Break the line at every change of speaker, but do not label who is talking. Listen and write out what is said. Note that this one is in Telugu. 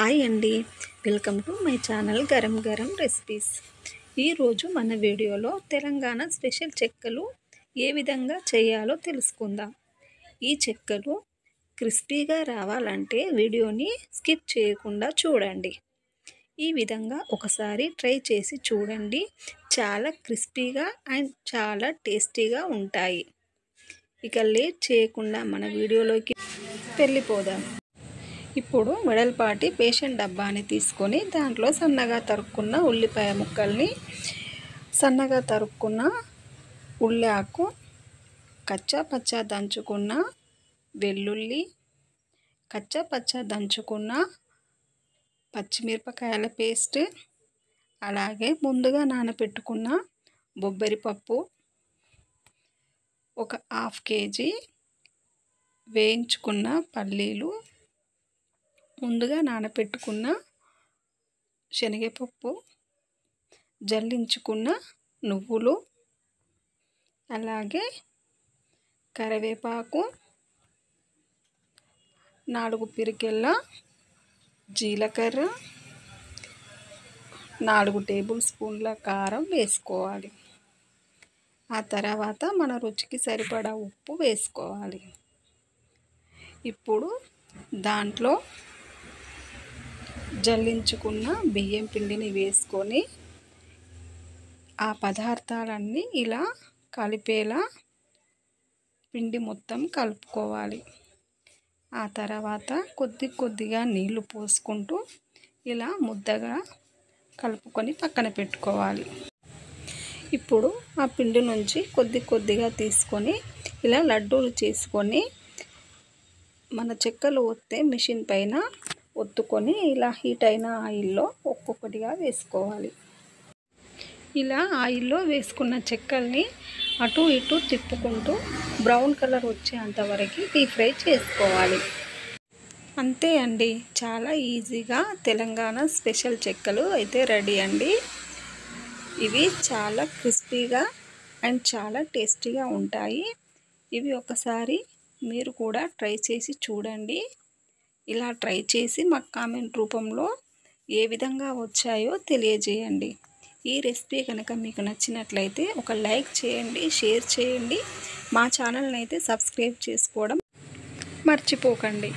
హాయ్ అండి, welcome to my channel garam garam recipes. ఈరోజు మన వీడియోలో తెలంగాణ స్పెషల్ చెక్కలు ఏ విధంగా చేయాలో తెలుసుకుందాం. ఈ చెక్కలు క్రిస్పీగా రావాలంటే వీడియోని స్కిప్ చేయకుండా చూడండి. ఈ విధంగా ఒకసారి ట్రై చేసి చూడండి. చాలా క్రిస్పీగా అండ్ చాలా టేస్టీగా ఉంటాయి. ఇక లేట్ చేయకుండా మన వీడియోలోకి వెళ్ళిపోదాం. ఇప్పుడు వెడల్పాటి పేషెంట్ డబ్బాని తీసుకొని దాంట్లో సన్నగా తరుక్కున్న ఉల్లిపాయ ముక్కల్ని, సన్నగా తరుక్కున్న ఉల్లి ఆకు, కచ్చా పచ్చా దంచుకున్న వెల్లుల్లి, కచ్చా పచ్చా దంచుకున్న పచ్చిమిరపకాయల పేస్ట్, అలాగే ముందుగా నానబెట్టుకున్న బొబ్బరి పప్పు, ఒక 1/2 కేజీ వేయించుకున్న పల్లీలు, ముందుగా నానబెట్టుకున్న శనగపప్పు, జల్లించుకున్న నువ్వులు, అలాగే కరివేపాకు, 4 పిరికెళ్ళ జీలకర్ర, 4 టేబుల్ స్పూన్ల కారం వేసుకోవాలి. ఆ తర్వాత మన రుచికి సరిపడా ఉప్పు వేసుకోవాలి. ఇప్పుడు దాంట్లో జల్లించుకున్న బియ్యం పిండిని వేసుకొని ఆ పదార్థాలన్నీ ఇలా కలిపేలా పిండి మొత్తం కలుపుకోవాలి. ఆ తర్వాత కొద్దిగా నీళ్లు పోసుకుంటూ ఇలా ముద్దగా కలుపుకొని పక్కన పెట్టుకోవాలి. ఇప్పుడు ఆ పిండి నుంచి కొద్దిగా తీసుకొని ఇలా లడ్డూలు చేసుకొని మన చెక్కలు ఒత్తే మిషన్ పైన ఒత్తుకొని ఇలా హీట్ అయిన ఆయిల్లో ఒక్కొక్కటిగా వేసుకోవాలి. ఇలా ఆయిల్లో వేసుకున్న చెక్కల్ని అటు ఇటు తిప్పుకుంటూ బ్రౌన్ కలర్ వచ్చేంతవరకు డీప్ ఫ్రై చేసుకోవాలి. అంతే అండి, చాలా ఈజీగా తెలంగాణ స్పెషల్ చెక్కలు అయితే రెడీ అండి. ఇవి చాలా క్రిస్పీగా అండ్ చాలా టేస్టీగా ఉంటాయి. ఇవి ఒకసారి మీరు కూడా ట్రై చేసి చూడండి. ఇలా ట్రై చేసి మాకు కామెంట్ రూపంలో ఏ విధంగా వచ్చాయో తెలియజేయండి. ఈ రెసిపీ కనుక మీకు నచ్చినట్లయితే ఒక లైక్ చేయండి, షేర్ చేయండి. మా ఛానల్ని అయితే సబ్స్క్రైబ్ చేసుకోవడం మర్చిపోకండి.